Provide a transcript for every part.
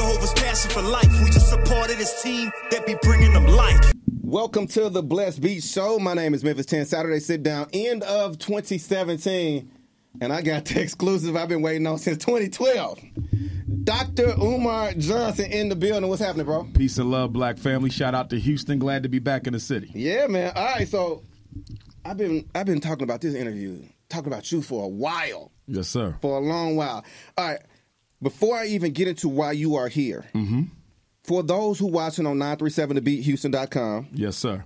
Jehovah's passion for life. We just supported this team that be bringing them life. Welcome to the Blessed Beatz Show. My name is Memphis 10. Saturday sit down, end of 2017. And I got the exclusive I've been waiting on since 2012. Dr. Umar Johnson in the building. What's happening, bro? Peace and love, black family. Shout out to Houston. Glad to be back in the city. Yeah, man. All right, so I've been talking about this interview, talking about you for a while. Yes, sir. For a long while. All right. Before I even get into why you are here, for those who watching on 937thebeathouston.com, yes, sir.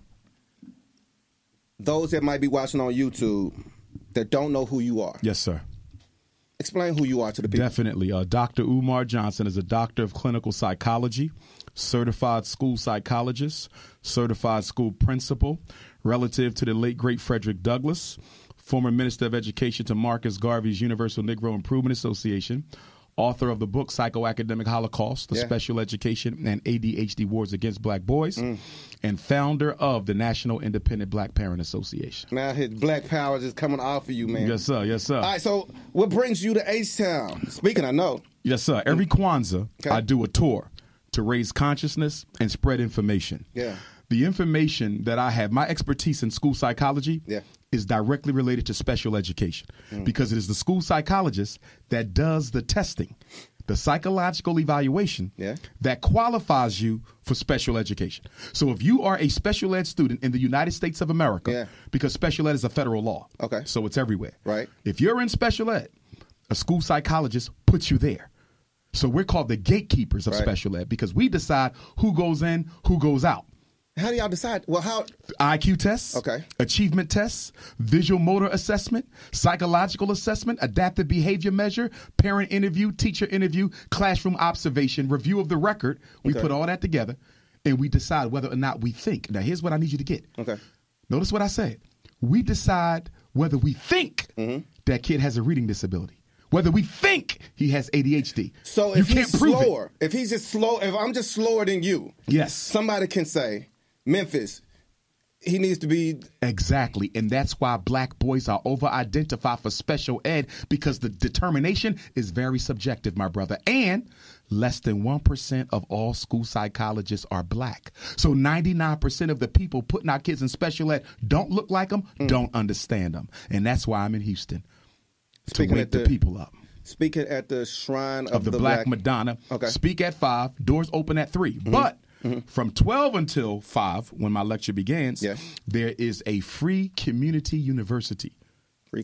Those that might be watching on YouTube that don't know who you are. Yes, sir. Explain who you are to the people. Definitely. Dr. Umar Johnson is a doctor of clinical psychology, certified school psychologist, certified school principal, relative to the late, great Frederick Douglass, former Minister of Education to Marcus Garvey's Universal Negro Improvement Association, author of the book Psychoacademic Holocaust, the Special Education and ADHD Wars Against Black Boys, and founder of the National Independent Black Parent Association. Now his black power is coming off of you, man. Yes, sir. Yes, sir. All right, so what brings you to H-Town? Speaking, I know. Yes, sir. Every Kwanzaa, I do a tour to raise consciousness and spread information. Yeah. The information that I have, my expertise in school psychology is directly related to special education because it is the school psychologist that does the testing, the psychological evaluation that qualifies you for special education. So if you are a special ed student in the United States of America, because special ed is a federal law, so it's everywhere. Right. If you're in special ed, a school psychologist puts you there. So we're called the gatekeepers of special ed because we decide who goes in, who goes out. How do y'all decide? Well, how? IQ tests, achievement tests, visual motor assessment, psychological assessment, adaptive behavior measure, parent interview, teacher interview, classroom observation, review of the record. We put all that together, and we decide whether or not we think. Now, here's what I need you to get. Notice what I said. We decide whether we think that kid has a reading disability. Whether we think he has ADHD. So if he's slower, if he's just slow, if I'm just slower than you, somebody can say, Memphis, he needs to be. Exactly. And that's why black boys are over-identified for special ed because the determination is very subjective, my brother. And less than 1% of all school psychologists are black. So 99% of the people putting our kids in special ed don't look like them, don't understand them. And that's why I'm in Houston. To wake the people up. Speaking at the Shrine of the Black Madonna. Speak at 5. Doors open at 3. But from 12 until 5, when my lecture begins, there is a free community university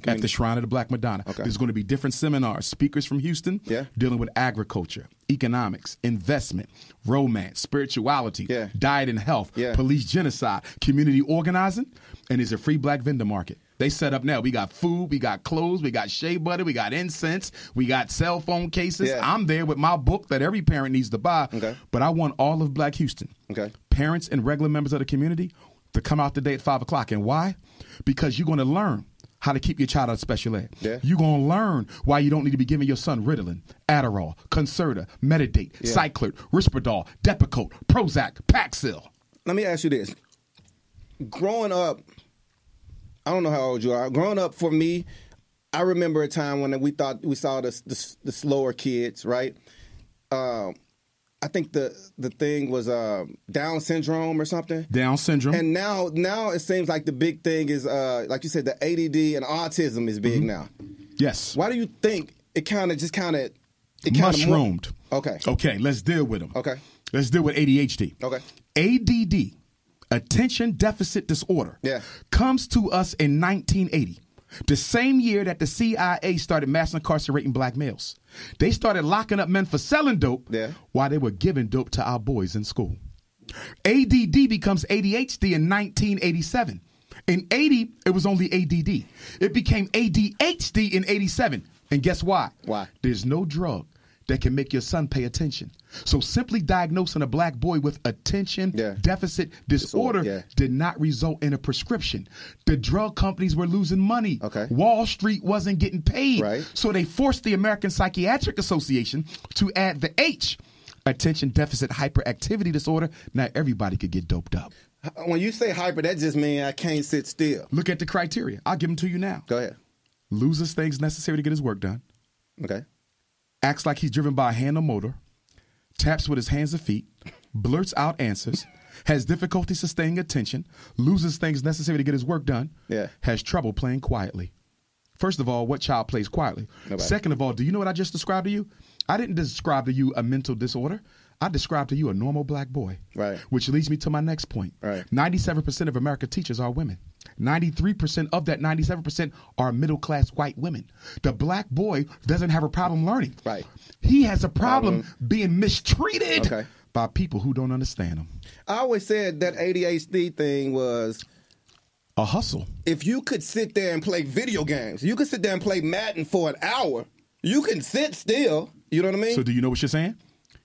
at the Shrine of the Black Madonna. There's going to be different seminars, speakers from Houston dealing with agriculture, economics, investment, romance, spirituality, diet and health, police genocide, community organizing, and there's a free black vendor market. They set up now. We got food, we got clothes, we got shea butter, we got incense, we got cell phone cases. I'm there with my book that every parent needs to buy. But I want all of Black Houston, parents and regular members of the community, to come out today at 5 o'clock. And why? Because you're going to learn how to keep your child out of special ed. You're going to learn why you don't need to be giving your son Ritalin, Adderall, Concerta, Metadate, Cyclert, Risperdal, Depakote, Prozac, Paxil. Let me ask you this. Growing up, I don't know how old you are. Growing up, for me, I remember a time when we saw the slower kids, right? I think the thing was Down syndrome or something. Down syndrome. And now it seems like the big thing is, like you said, the ADD and autism is big now. Yes. Why do you think it kind of mushroomed? Okay, let's deal with them. Let's deal with ADHD. ADD, attention deficit disorder, comes to us in 1980. The same year that the CIA started mass incarcerating black males. They started locking up men for selling dope while they were giving dope to our boys in school. ADD becomes ADHD in 1987. In 80, it was only ADD. It became ADHD in 87. And guess why? Why? There's no drug that can make your son pay attention. So simply diagnosing a black boy with attention deficit disorder did not result in a prescription. The drug companies were losing money. Wall Street wasn't getting paid. So they forced the American Psychiatric Association to add the H, attention deficit hyperactivity disorder. Now everybody could get doped up. When you say hyper, that just means I can't sit still. Look at the criteria. I'll give them to you now. Go ahead. Loses things necessary to get his work done. Acts like he's driven by a hand or motor. taps with his hands and feet, blurts out answers, has difficulty sustaining attention, loses things necessary to get his work done, has trouble playing quietly. First of all, what child plays quietly? Nobody. Second of all, do you know what I just described to you? I didn't describe to you a mental disorder. I described to you a normal black boy. Right. Which leads me to my next point. Right. 97% of American teachers are women. 93% of that 97% are middle-class white women. The black boy doesn't have a problem learning. Right. He has a problem being mistreated by people who don't understand him. I always said that ADHD thing was a hustle. If you could sit there and play video games, you could sit there and play Madden for an hour, you can sit still. You know what I mean? So do you know what you're saying?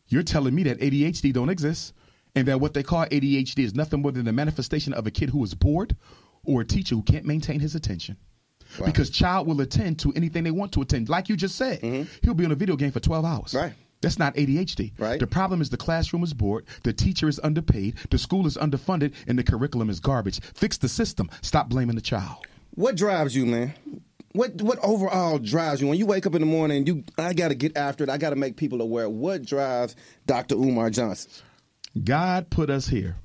You're telling me that ADHD don't exist and that what they call ADHD is nothing more than the manifestation of a kid who is bored or a teacher who can't maintain his attention. Wow. Because child will attend to anything they want to attend. Like you just said, he'll be on a video game for 12 hours. Right. That's not ADHD. Right. The problem is the classroom is bored, the teacher is underpaid, the school is underfunded, and the curriculum is garbage. Fix the system. Stop blaming the child. What drives you, man? What overall drives you? When you wake up in the morning, I got to get after it. I got to make people aware. What drives Dr. Umar Johnson? God put us here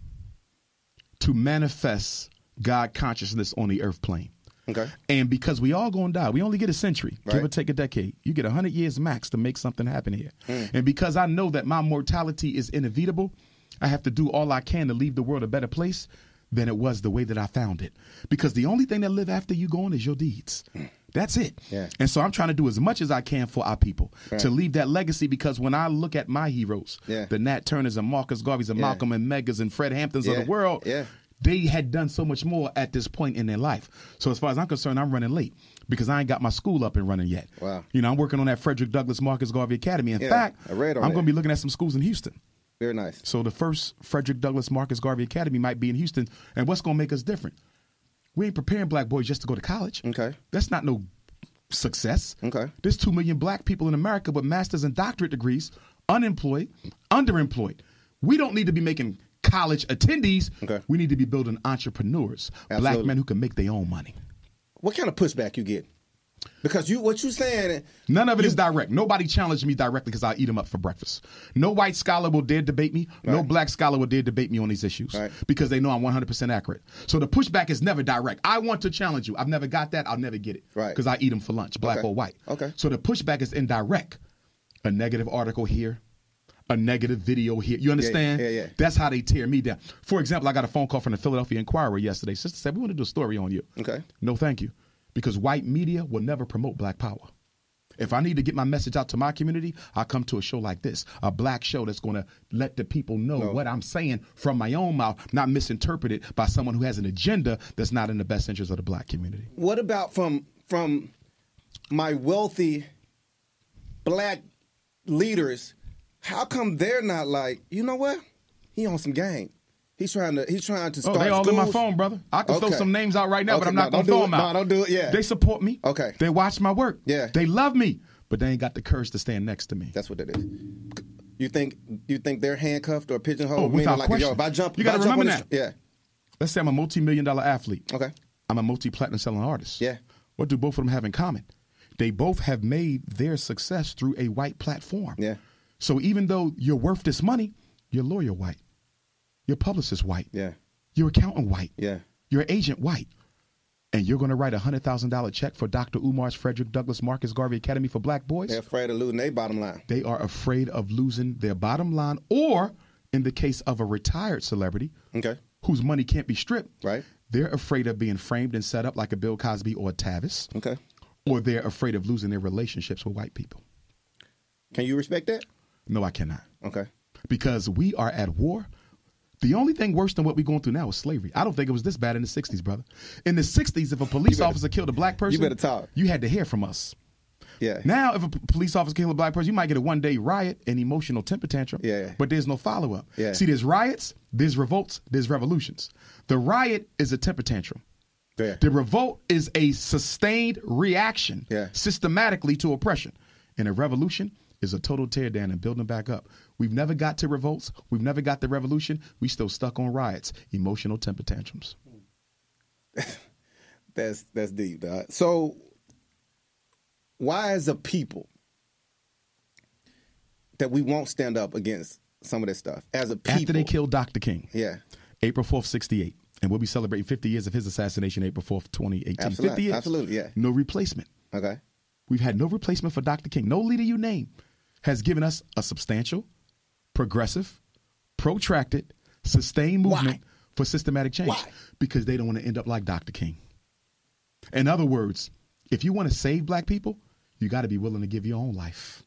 to manifest God consciousness on the earth plane. Okay. And because we all going to die, we only get a century, give or take a decade. You get 100 years max to make something happen here. And because I know that my mortality is inevitable, I have to do all I can to leave the world a better place than it was the way that I found it. Because the only thing that live after you gone is your deeds. That's it. Yeah. And so I'm trying to do as much as I can for our people to leave that legacy, because when I look at my heroes, the Nat Turners and Marcus Garveys and Malcolm and Megas and Fred Hamptons of the world, they had done so much more at this point in their life. So as far as I'm concerned, I'm running late because I ain't got my school up and running yet. Wow. You know, I'm working on that Frederick Douglass Marcus Garvey Academy. In fact, I'm going to be looking at some schools in Houston. Very nice. So the first Frederick Douglass Marcus Garvey Academy might be in Houston. And what's going to make us different? We ain't preparing black boys just to go to college. Okay. That's not no success. Okay. There's 2 million black people in America with master's and doctorate degrees, unemployed, underemployed. We don't need to be making college attendees. Okay. We need to be building entrepreneurs, black men who can make their own money. What kind of pushback you get? Because what you saying, none of it is direct. Nobody challenged me directly because I eat them up for breakfast. No white scholar will dare debate me. Right. No black scholar will dare debate me on these issues because they know I'm 100% accurate. So the pushback is never direct. I want to challenge you. I've never got that. I'll never get it because I eat them for lunch, black or white. Okay. So the pushback is indirect. A negative article here, a negative video here. You understand? Yeah. That's how they tear me down. For example, I got a phone call from the Philadelphia Inquirer yesterday. Sister said, we want to do a story on you. Okay. No, thank you. Because white media will never promote black power. If I need to get my message out to my community, I'll come to a show like this, a black show that's going to let the people know what I'm saying from my own mouth, not misinterpreted by someone who has an agenda that's not in the best interest of the black community. What about from my wealthy black leaders? How come they're not like, you know what? He on some game. He's trying to start they all schools. In my phone, brother. I can throw some names out right now, but I'm not going to throw them out. No, don't do it, yeah. They support me. Okay. They watch my work. Yeah. They love me, but they ain't got the courage to stand next to me. That's what it is. You think they're handcuffed or pigeonholed? Oh, without question. Like, if I jump, you got to remember that. Yeah. Let's say I'm a multi-million-dollar athlete. Okay. I'm a multi-platinum selling artist. Yeah. What do both of them have in common? They both have made their success through a white platform. Yeah. So even though you're worth this money, your lawyer white, your publicist white. Yeah. Your accountant white. Yeah. Your agent white. And you're going to write a $100,000 check for Dr. Umar's Frederick Douglass Marcus Garvey Academy for black boys? They're afraid of losing their bottom line. They are afraid of losing their bottom line, or in the case of a retired celebrity whose money can't be stripped, they're afraid of being framed and set up like a Bill Cosby or a Tavis, or they're afraid of losing their relationships with white people. Can you respect that? No, I cannot. Okay. Because we are at war. The only thing worse than what we're going through now is slavery. I don't think it was this bad in the 60s, brother. In the 60s, if a police officer killed a black person, you better talk. You had to hear from us. Yeah. Now, if a police officer killed a black person, you might get a one-day riot, an emotional temper tantrum, but there's no follow-up. Yeah. See, there's riots, there's revolts, there's revolutions. The riot is a temper tantrum. Yeah. The revolt is a sustained reaction systematically to oppression. And a revolution is a total tear down and building back up. We've never got to revolts. We've never got the revolution. We still stuck on riots, emotional temper tantrums. That's deep, dog. So why as a people that we won't stand up against some of this stuff as a people? After they killed Dr. King. Yeah. April 4th, 68. And we'll be celebrating 50 years of his assassination, April 4th, 2018. Absolutely. 50 years. Absolutely, yeah. No replacement. Okay. We've had no replacement for Dr. King. No leader you name has given us a substantial, progressive, protracted, sustained movement for systematic change. Why? Because they don't want to end up like Dr. King. In other words, if you want to save black people, you got to be willing to give your own life.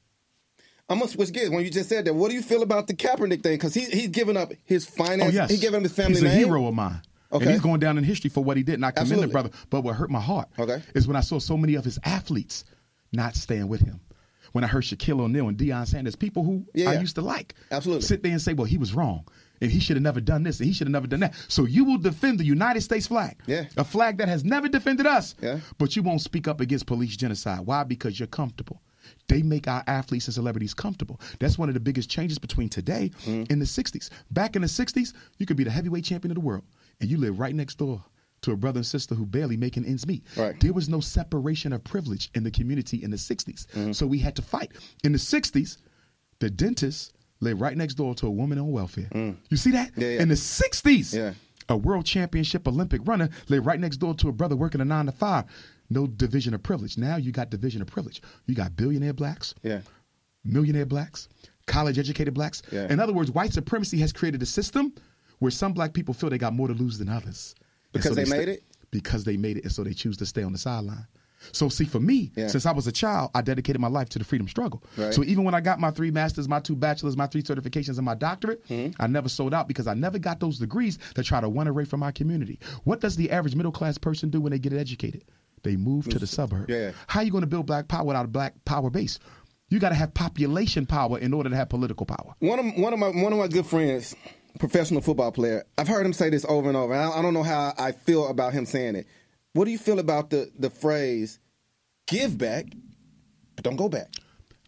I'm going to switch gears. When you just said that, what do you feel about the Kaepernick thing? Because he's given up his finances. Oh, yes. He's given up his family name. He's a hero of mine. Okay. And he's going down in history for what he did. And I commend the brother. But what hurt my heart is when I saw so many of his athletes not stand with him. When I heard Shaquille O'Neal and Deion Sanders, people who I used to like, sit there and say, well, he was wrong. And he should have never done this, and he should have never done that. So you will defend the United States flag, a flag that has never defended us, but you won't speak up against police genocide. Why? Because you're comfortable. They make our athletes and celebrities comfortable. That's one of the biggest changes between today and the 60s. Back in the 60s, you could be the heavyweight champion of the world, and you live right next door to a brother and sister who barely making ends meet. Right. There was no separation of privilege in the community in the 60s, so we had to fight. In the 60s, the dentist lived right next door to a woman on welfare. You see that? In the 60s, a world championship Olympic runner lived right next door to a brother working a 9-to-5. No division of privilege. Now you got division of privilege. You got billionaire blacks, millionaire blacks, college-educated blacks. In other words, white supremacy has created a system where some black people feel they got more to lose than others. Because they made it? Because they made it, and so they choose to stay on the sideline. So see, for me, since I was a child, I dedicated my life to the freedom struggle. Right. So even when I got my 3 masters, my 2 bachelors, my 3 certifications, and my doctorate, I never sold out because I never got those degrees that try to run away from my community. What does the average middle-class person do when they get educated? They move to the suburb. How are you going to build black power without a black power base? You got to have population power in order to have political power. One of my good friends, professional football player, I've heard him say this over and over. I don't know how I feel about him saying it. What do you feel about the phrase, give back, but don't go back?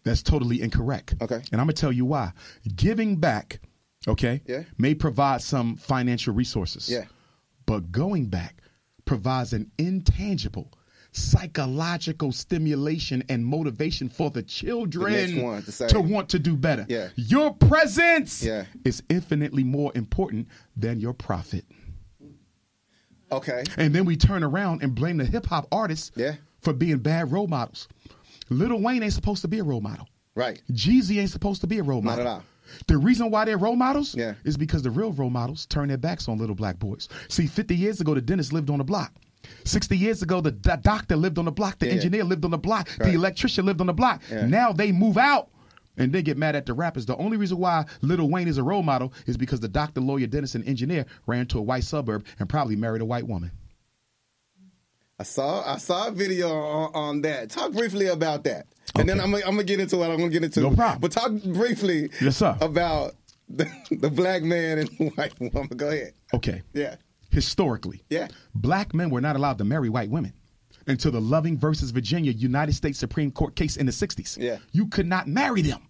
That's totally incorrect. Okay. And I'm going to tell you why. Giving back, may provide some financial resources. But going back provides an intangible psychological stimulation and motivation for the children to want to do better. Your presence is infinitely more important than your profit. Okay. And then we turn around and blame the hip-hop artists for being bad role models. Lil Wayne ain't supposed to be a role model. Right. Jeezy ain't supposed to be a role model. Not at all. The reason why they're role models is because the real role models turn their backs on little black boys. See, 50 years ago, the dentist lived on the block. 60 years ago, the doctor lived on the block. The engineer lived on the block. The electrician lived on the block. Now they move out and they get mad at the rappers. The only reason why Lil Wayne is a role model is because the doctor, lawyer, dentist, and engineer ran to a white suburb and probably married a white woman. I saw a video on that. Talk briefly about that. And then I'm gonna get into what I'm gonna get into. No problem. But talk briefly about the black man and the white woman. Go ahead. Okay. Yeah. Historically, black men were not allowed to marry white women until the Loving versus Virginia United States Supreme Court case in the 60s. You could not marry them.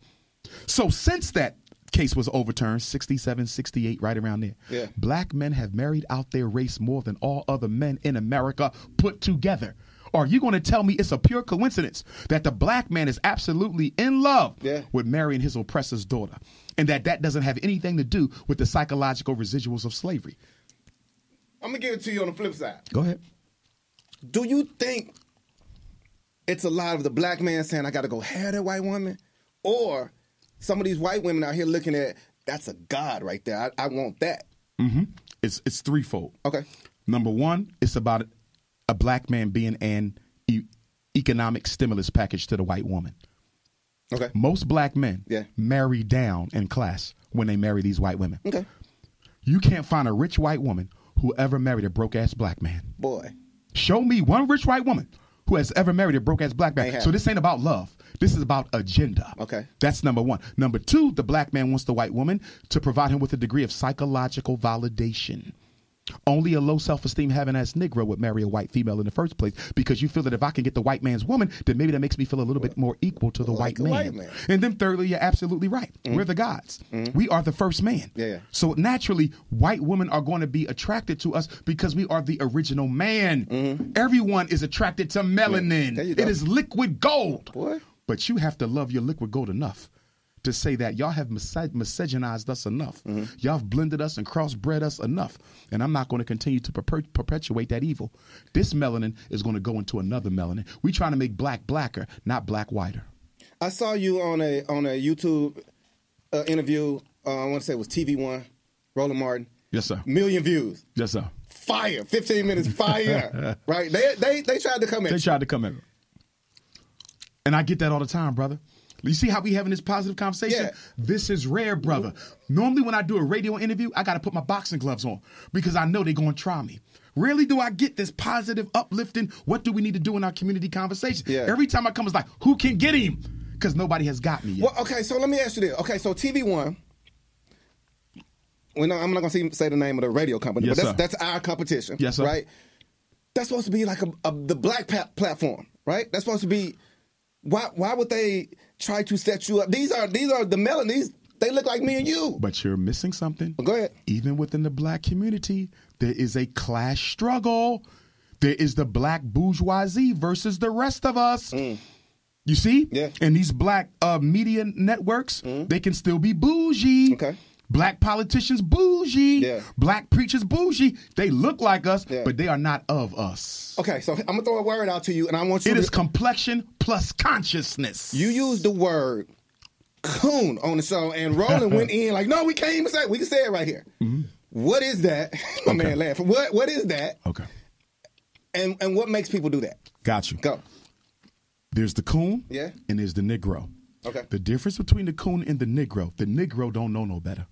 So since that case was overturned, 67, 68, right around there, black men have married out their race more than all other men in America put together. Are you going to tell me it's a pure coincidence that the black man is absolutely in love with marrying his oppressor's daughter, and that doesn't have anything to do with the psychological residuals of slavery? I'm going to give it to you on the flip side. Go ahead. Do you think it's a lot of the black man saying, I got to go have that white woman? Or some of these white women out here looking at, that's a god right there. I want that. It's threefold. Okay. Number one, it's about a black man being an economic stimulus package to the white woman. Okay. Most black men marry down in class when they marry these white women. Okay. You can't find a rich white woman who ever married a broke-ass black man. Boy. Show me one rich white woman who has ever married a broke-ass black man. So this ain't about love. This is about agenda. Okay. That's number one. Number two, the black man wants the white woman to provide him with a degree of psychological validation. Only a low self-esteem having ass Negro would marry a white female in the first place, because you feel that if I can get the white man's woman, then maybe that makes me feel a little bit more equal to the white man. And then thirdly, you're absolutely right. We're the gods. We are the first man. So naturally, white women are going to be attracted to us because we are the original man. Everyone is attracted to melanin. It is liquid gold. But you have to love your liquid gold enough to say that y'all have misogynized us enough. Y'all have blended us and crossbred us enough. And I'm not going to continue to perpetuate that evil. This melanin is going to go into another melanin. We trying to make black blacker, not black whiter. I saw you on a YouTube interview. I want to say it was TV1, Roland Martin. Yes, sir. 1 million views. Yes, sir. Fire. 15 minutes. Fire. Right? They tried to come in. They tried to come in. And I get that all the time, brother. You see how we having this positive conversation? Yeah. This is rare, brother. Normally when I do a radio interview, I got to put my boxing gloves on because I know they're going to try me. Rarely do I get this positive, uplifting, what do we need to do in our community conversation? Yeah. Every time I come, it's like, who can get him? Because nobody has got me yet. Well, okay, so let me ask you this. Okay, so TV1, I'm not going to say the name of the radio company, Yes, but that's our competition. Yes, sir. Right? That's supposed to be like the black platform, right? That's supposed to be, why would they try to set you up? These are the melanies. They look like me and you. But you're missing something. Well, go ahead. Even within the black community, there is a class struggle. There is the black bourgeoisie versus the rest of us. You see? Yeah. And these black media networks, they can still be bougie. Okay. Black politicians bougie. Yeah. Black preachers bougie. They look like us, Yeah. but they are not of us. Okay, so I'm going to throw a word out to you, and I want you It to... is complexion plus consciousness. You used the word coon on the show, and Roland went in like, no, we can't even say it. We can say it right here. What is that? My man laughed. What is that? Okay. And what makes people do that? Got you. Go. There's the coon, Yeah. and there's the Negro. Okay. The difference between the coon and the Negro don't know no better.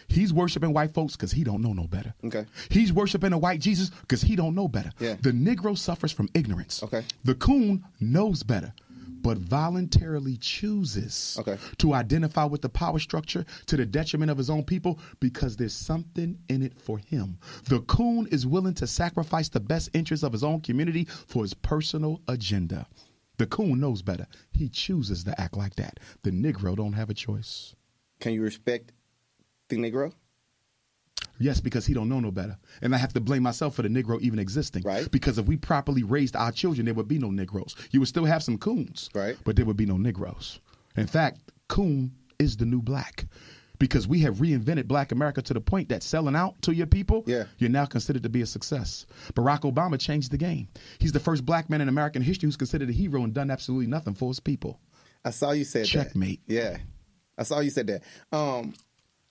He's worshiping white folks because he don't know no better. Okay. He's worshiping a white Jesus because he don't know better. Yeah. The Negro suffers from ignorance. Okay. The coon knows better, but voluntarily chooses to identify with the power structure to the detriment of his own people because there's something in it for him. The coon is willing to sacrifice the best interests of his own community for his personal agenda. The coon knows better. He chooses to act like that. The Negro don't have a choice. Can you respect the Negro? Yes, because he don't know no better. And I have to blame myself for the Negro even existing. Right. Because if we properly raised our children, there would be no Negroes. You would still have some coons. Right. But there would be no Negroes. In fact, coon is the new black. Because we have reinvented black America to the point that selling out to your people, you're now considered to be a success. Barack Obama changed the game. He's the first black man in American history who's considered a hero and done absolutely nothing for his people. I saw you said Checkmate. that. Yeah. I saw you said that.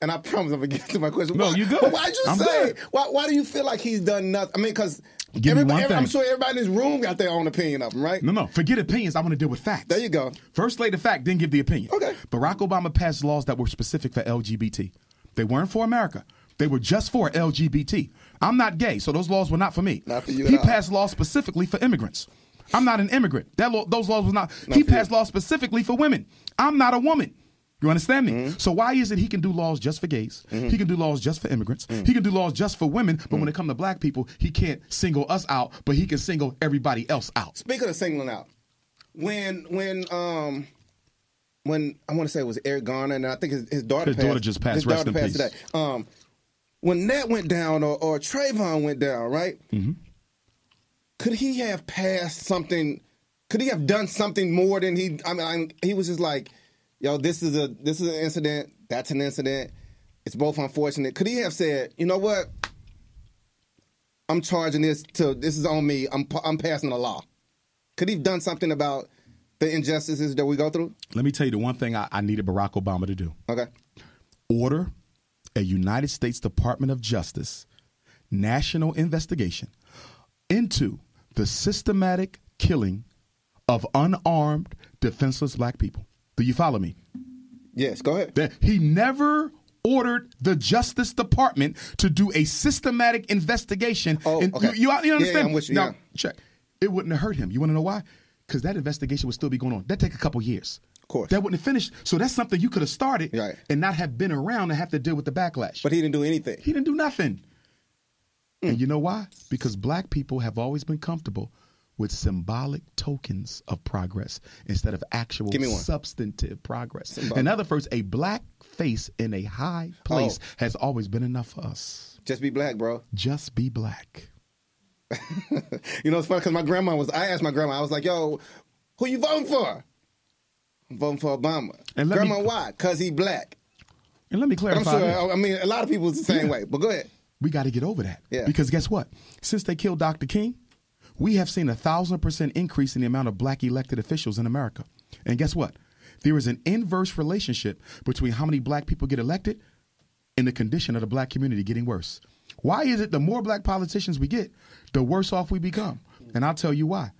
And I promise I'm going to get to my question. No, you good. But why'd you I'm say, good. why do you feel like he's done nothing? I mean, because I'm sure everybody in this room got their own opinion of him, right? No. Forget opinions. I want to deal with facts. There you go. First lay the fact, then give the opinion. Okay. Barack Obama passed laws that were specific for LGBT. They weren't for America. They were just for LGBT. I'm not gay, so those laws were not for me. Not for you He at all. passed laws specifically for immigrants. I'm not an immigrant. Those laws was not. He passed laws specifically for women. I'm not a woman. You understand me? So why is it he can do laws just for gays? He can do laws just for immigrants. He can do laws just for women, but when it comes to black people, he can't single us out, but he can single everybody else out. Speaking of singling out, when I want to say it was Eric Garner, and I think his daughter passed. His daughter just passed. His Rest daughter in passed peace. today. When that went down, or Trayvon went down, right? Could he have passed something? Could he have done something more than he? I mean, he was just like, "Yo, this is an incident. That's an incident. It's both unfortunate." Could he have said, "You know what? I'm charging this is on me. I'm passing a law." Could he have done something about the injustices that we go through? Let me tell you the one thing I needed Barack Obama to do. Okay. Order a United States Department of Justice national investigation into the systematic killing of unarmed, defenseless black people. Do you follow me? Yes, go ahead. He never ordered the Justice Department to do a systematic investigation. Oh, okay. You understand? Yeah, I'm with you, now, check. It wouldn't have hurt him. You want to know why? Because that investigation would still be going on. That'd take a couple years. Of course. That wouldn't have finished. So that's something you could have started Right. and not have been around and have to deal with the backlash. But he didn't do anything. He didn't do nothing. And you know why? Because black people have always been comfortable with symbolic tokens of progress instead of actual substantive progress. Symbolic. In other words, a black face in a high place has always been enough for us. Just be black, bro. Just be black. You know, it's funny because I asked my grandma, I was like, "Yo, who you voting for?" I'm voting for Obama. Grandma, why? Because he black. And let me clarify. I'm sure, I mean, a lot of people is the same way, but go ahead. We got to get over that. Yeah. Because guess what? Since they killed Dr. King, we have seen 1,000% increase in the amount of black elected officials in America. And guess what? There is an inverse relationship between how many black people get elected and the condition of the black community getting worse. Why is it the more black politicians we get, the worse off we become? And I'll tell you why.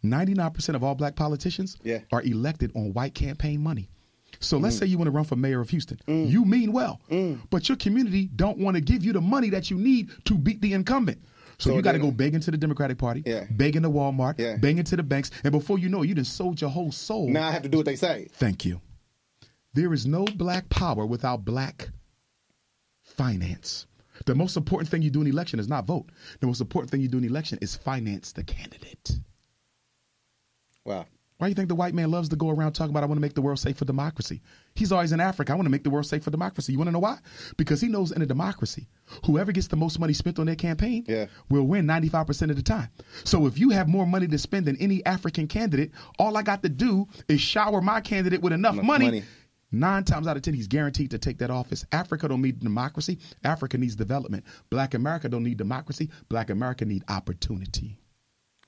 99% of all black politicians are elected on white campaign money. So let's say you want to run for mayor of Houston. You mean well, but your community don't want to give you the money that you need to beat the incumbent. So you got to go begging to the Democratic Party, begging to Walmart, begging to the banks, and before you know it, you done sold your whole soul. Now I have to do what they say. Thank you. There is no black power without black finance. The most important thing you do in election is not vote. The most important thing you do in election is finance the candidate. Wow. Why do you think the white man loves to go around talking about, I want to make the world safe for democracy? He's always in Africa. I want to make the world safe for democracy. You want to know why? Because he knows in a democracy, whoever gets the most money spent on their campaign will win 95% of the time. So if you have more money to spend than any African candidate, all I got to do is shower my candidate with enough money. 9 times out of 10, he's guaranteed to take that office. Africa don't need democracy. Africa needs development. Black America don't need democracy. Black America need opportunity.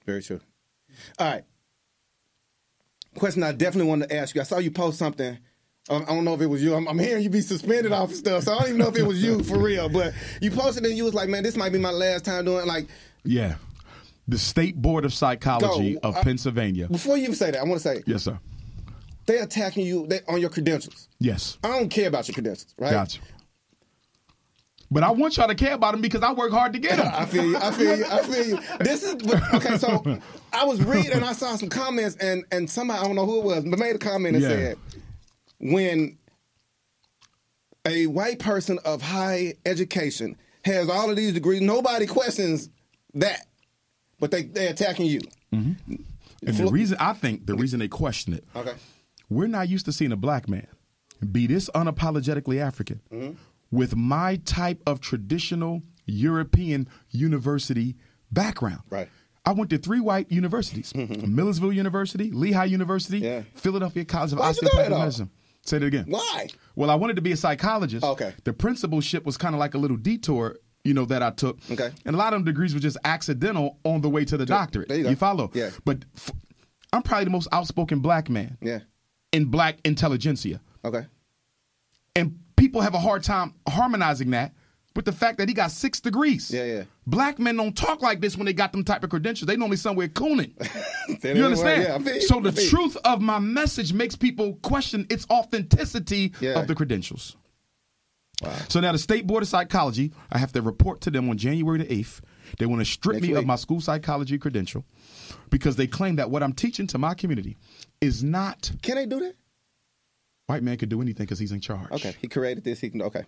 Very true. All right. Question I definitely wanted to ask you. I saw you post something. I don't know if it was you. I'm hearing you be suspended off of stuff, so I don't even know if it was you for real. But you posted and you was like, man, this might be my last time doing it. Like, yeah. The State Board of Psychology of Pennsylvania. Before you even say that, I want to say. Yes, sir. They're attacking you on your credentials. Yes. I don't care about your credentials, right? Gotcha. But I want y'all to care about them because I work hard to get them. I feel you. This is, okay, so I was reading and I saw some comments and somebody, I don't know who it was, but made a comment and said, when a white person of high education has all of these degrees, nobody questions that, but they're attacking you. Mm-hmm. And the reason they question it, we're not used to seeing a black man be this unapologetically African with my type of traditional European university background. Right. I went to 3 white universities, Millersville University, Lehigh University, Philadelphia College of Osteopathic Medicine. Say it again. Why? Well, I wanted to be a psychologist. Okay. The principalship was kind of like a little detour, that I took. Okay. And a lot of them degrees were just accidental on the way to the doctorate. There you go. You follow? Yeah. But I'm probably the most outspoken black man in black intelligentsia. Okay. And people have a hard time harmonizing that with the fact that he got 6 degrees. Yeah. Black men don't talk like this when they got them type of credentials. They normally somewhere Cooning. You understand? Yeah, so the truth of my message makes people question its authenticity of the credentials. Wow. So now the State Board of Psychology, I have to report to them on January the 8th. They want to strip me of my school psychology credential because they claim that what I'm teaching to my community is not... Can they do that? White man could do anything because he's in charge. Okay, he created this. He can. Okay.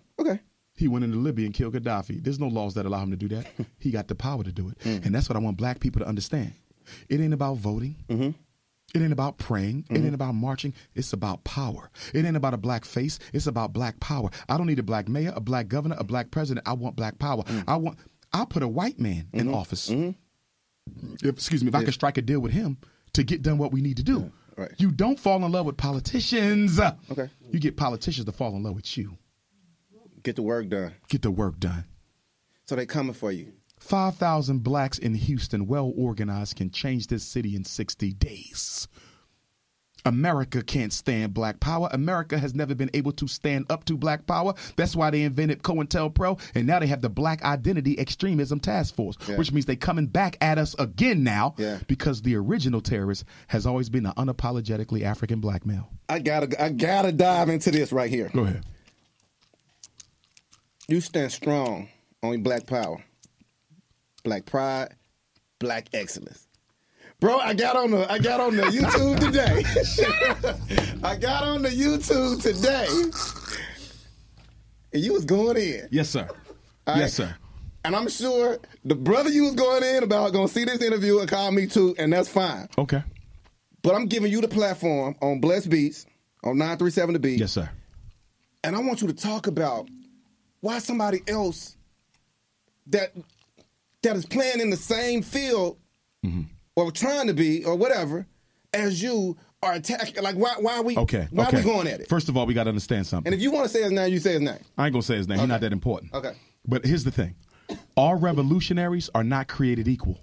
He went into Libya and killed Gaddafi. There's no laws that allow him to do that. He got the power to do it. And that's what I want black people to understand. It ain't about voting. It ain't about praying. It ain't about marching. It's about power. It ain't about a black face. It's about black power. I don't need a black mayor, a black governor, a black president. I want black power. I'll put a white man in office. If I could strike a deal with him to get done what we need to do. Right. You don't fall in love with politicians. Okay. You get politicians to fall in love with you. Get the work done. Get the work done. So they coming for you. 5,000 blacks in Houston, well organized, can change this city in 60 days. America can't stand black power. America has never been able to stand up to black power. That's why they invented COINTELPRO, and now they have the Black Identity Extremism Task Force, which means they're coming back at us again now because the original terrorist has always been an unapologetically African black male. I gotta dive into this right here. Go ahead. You stand strong on black power, black pride, black excellence. Bro, I got on the YouTube today. I got on the YouTube today. And you was going in. Yes, sir. Right? Yes, sir. And I'm sure the brother you was going in about going to see this interview and call me too, and that's fine. Okay. But I'm giving you the platform on Blessed Beatz, on 937 The Beat. Yes, sir. And I want you to talk about why somebody else that is playing in the same field or trying to be or whatever as you are attacking. Like, why are we? Okay. Why are we going at it? First of all, we got to understand something. And if you want to say his name, you say his name. I ain't gonna say his name. Okay. He's not that important. Okay. But here's the thing: all revolutionaries are not created equal.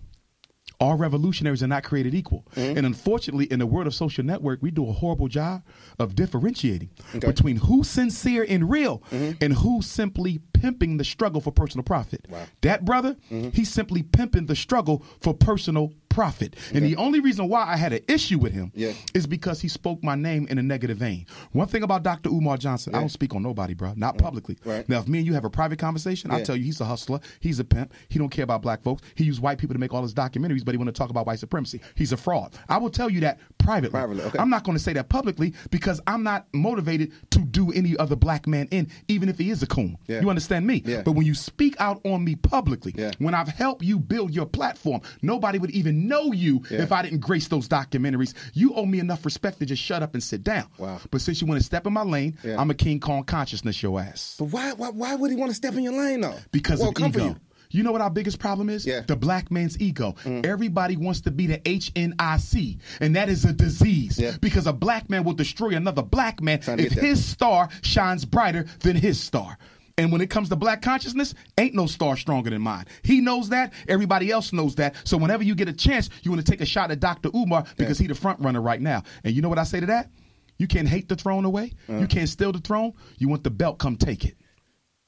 All revolutionaries are not created equal. And unfortunately, in the world of social network, we do a horrible job of differentiating between who's sincere and real and who's simply pimping the struggle for personal profit. Wow. That brother, he's simply pimping the struggle for personal profit. And the only reason why I had an issue with him is because he spoke my name in a negative vein. One thing about Dr. Umar Johnson, I don't speak on nobody, bro, not publicly. Right. Now, if me and you have a private conversation, I'll tell you he's a hustler, he's a pimp, he don't care about black folks, he used white people to make all his documentaries, but he want to talk about white supremacy. He's a fraud. I will tell you that privately. I'm not going to say that publicly because I'm not motivated to do any other black man in, even if he is a coon. You understand me? But when you speak out on me publicly, when I've helped you build your platform, nobody would even know you if I didn't grace those documentaries. You owe me enough respect to just shut up and sit down. Wow. But since you want to step in my lane, I'm a King Kong consciousness your ass. But why would he want to step in your lane though? Because of ego. You know what our biggest problem is? The black man's ego. Everybody wants to be the HNIC, and that is a disease because a black man will destroy another black man if his star shines brighter than his star. And when it comes to black consciousness, ain't no star stronger than mine. He knows that. Everybody else knows that. So whenever you get a chance, you want to take a shot at Dr. Umar because he's the front runner right now. And you know what I say to that? You can't hate the throne away. You can't steal the throne. You want the belt, come take it.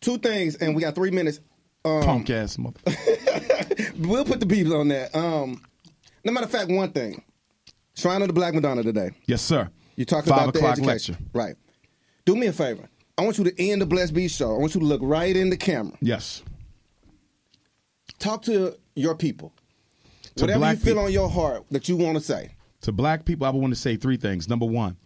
Two things, and we got 3 minutes. Punk ass mother. We'll put the beeps on that. No matter of fact, one thing. Shrine of the Black Madonna today. Yes, sir. You talked 5 about the o'clock education. lecture. Right. Do me a favor. I want you to end the Blessed Beatz show. I want you to look right in the camera. Yes. Talk to your people. Whatever you feel on your heart that you want to say. To black people, I would want to say 3 things. Number 1,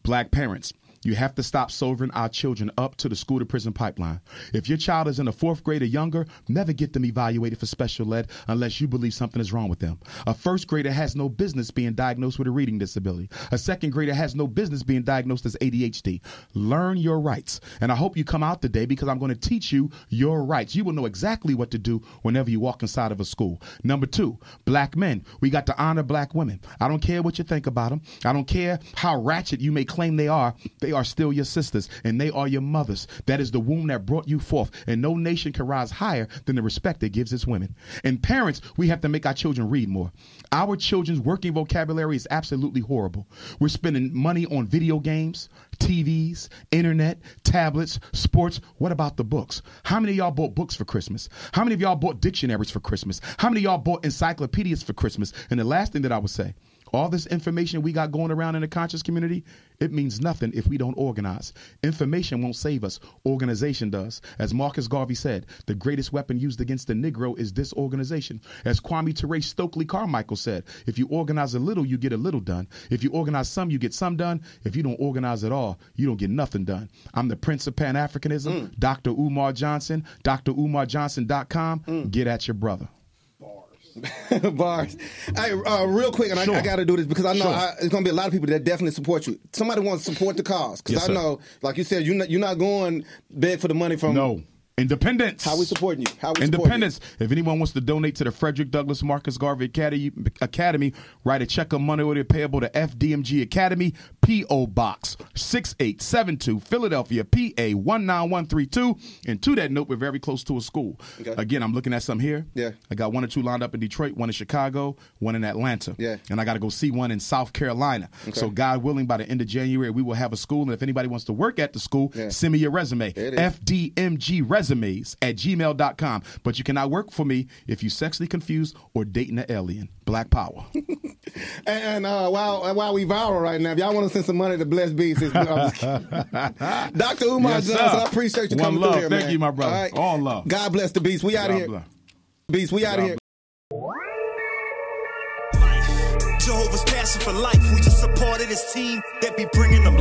black parents. You have to stop sobering our children up to the school to prison pipeline. If your child is in the 4th grade or younger, never get them evaluated for special ed unless you believe something is wrong with them. A 1st grader has no business being diagnosed with a reading disability. A 2nd grader has no business being diagnosed as ADHD. Learn your rights. And I hope you come out today because I'm going to teach you your rights. You will know exactly what to do whenever you walk inside of a school. Number 2, black men. We got to honor black women. I don't care what you think about them. I don't care how ratchet you may claim they are still your sisters, and they are your mothers. That is the womb that brought you forth, and no nation can rise higher than the respect it gives its women. And parents, we have to make our children read more. Our children's working vocabulary is absolutely horrible. We're spending money on video games, TVs, internet, tablets, sports. What about the books? How many of y'all bought books for Christmas? How many of y'all bought dictionaries for Christmas? How many of y'all bought encyclopedias for Christmas? And the last thing that I would say, all this information we got going around in the conscious community, it means nothing if we don't organize. Information won't save us. Organization does. As Marcus Garvey said, the greatest weapon used against the Negro is disorganization. As Kwame Ture Stokely Carmichael said, if you organize a little, you get a little done. If you organize some, you get some done. If you don't organize at all, you don't get nothing done. I'm the Prince of Pan-Africanism, Dr. Umar Johnson, drumarjohnson.com. Get at your brother. Bars. Hey, real quick, and I got to do this because I know there's going to be a lot of people that definitely support you. Somebody wants to support the cause because I know, like you said, you're not going beg for the money from. No. Independence. How we supporting you? Independence. If anyone wants to donate to the Frederick Douglass Marcus Garvey Academy, write a check of money order payable to FDMG Academy, P.O. Box 6872, Philadelphia, PA 19132. And to that note, we're very close to a school. Okay. Again, I'm looking at some here. Yeah. I got 1 or 2 lined up in Detroit, 1 in Chicago, 1 in Atlanta. Yeah. And I got to go see 1 in South Carolina. Okay. So God willing, by the end of January, we will have a school. And if anybody wants to work at the school, send me your resume. FDMG resumes@gmail.com. But you cannot work for me if you sexually confused or dating an alien. Black power. And while we viral right now, if y'all want to send some money to Blessed Beatz, Dr. Umar Johnson, I appreciate you coming through here, man. Thank you, my brother. All love. God bless the Beatz. We out of here. Beatz, we out of here. Jehovah's passion for life. We just supported his team that be bringing them